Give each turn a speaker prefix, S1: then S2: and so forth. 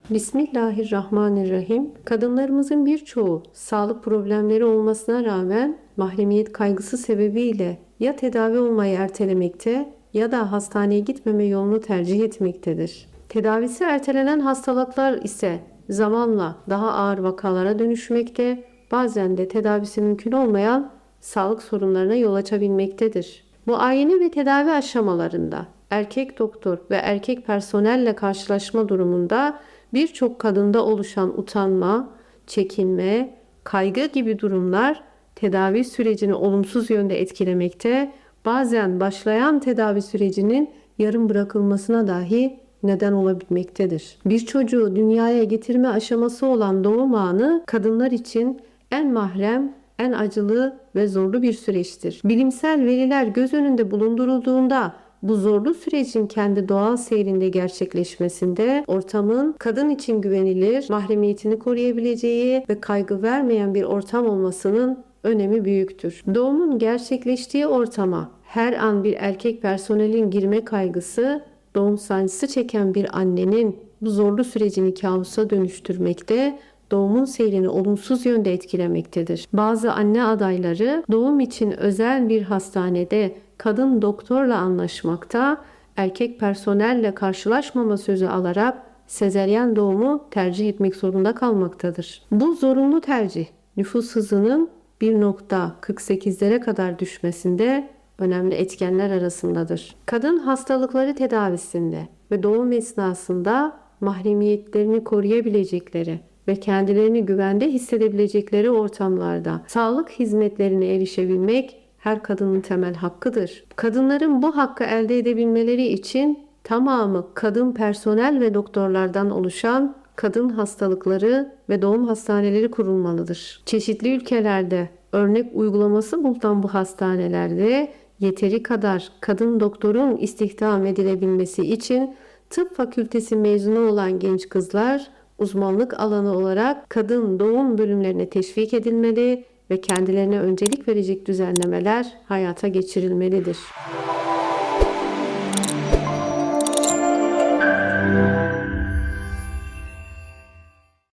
S1: Bismillahirrahmanirrahim. Kadınlarımızın birçoğu sağlık problemleri olmasına rağmen mahremiyet kaygısı sebebiyle ya tedavi olmayı ertelemekte ya da hastaneye gitmeme yolunu tercih etmektedir. Tedavisi ertelenen hastalıklar ise zamanla daha ağır vakalara dönüşmekte, bazen de tedavisi mümkün olmayan sağlık sorunlarına yol açabilmektedir. Bu ayini ve tedavi aşamalarında erkek doktor ve erkek personelle karşılaşma durumunda birçok kadında oluşan utanma, çekinme, kaygı gibi durumlar tedavi sürecini olumsuz yönde etkilemekte, bazen başlayan tedavi sürecinin yarım bırakılmasına dahi neden olabilmektedir. Bir çocuğu dünyaya getirme aşaması olan doğum anı kadınlar için en mahrem, en acılı ve zorlu bir süreçtir. Bilimsel veriler göz önünde bulundurulduğunda bu zorlu sürecin kendi doğal seyrinde gerçekleşmesinde ortamın kadın için güvenilir, mahremiyetini koruyabileceği ve kaygı vermeyen bir ortam olmasının önemi büyüktür. Doğumun gerçekleştiği ortama her an bir erkek personelin girme kaygısı, doğum sancısı çeken bir annenin bu zorlu sürecini kabusa dönüştürmekte, doğumun seyrini olumsuz yönde etkilemektedir. Bazı anne adayları doğum için özel bir hastanede kadın doktorla anlaşmakta, erkek personelle karşılaşmama sözü alarak sezaryen doğumu tercih etmek zorunda kalmaktadır. Bu zorunlu tercih nüfus hızının 1,48'lere kadar düşmesinde önemli etkenler arasındadır. Kadın hastalıkları tedavisinde ve doğum esnasında mahremiyetlerini koruyabilecekleri ve kendilerini güvende hissedebilecekleri ortamlarda sağlık hizmetlerine erişebilmek her kadının temel hakkıdır. Kadınların bu hakkı elde edebilmeleri için tamamı kadın personel ve doktorlardan oluşan kadın hastalıkları ve doğum hastaneleri kurulmalıdır. Çeşitli ülkelerde örnek uygulaması bulunan bu hastanelerde yeteri kadar kadın doktorun istihdam edilebilmesi için tıp fakültesi mezunu olan genç kızlar uzmanlık alanı olarak kadın doğum bölümlerine teşvik edilmeli ve kendilerine öncelik verecek düzenlemeler hayata geçirilmelidir.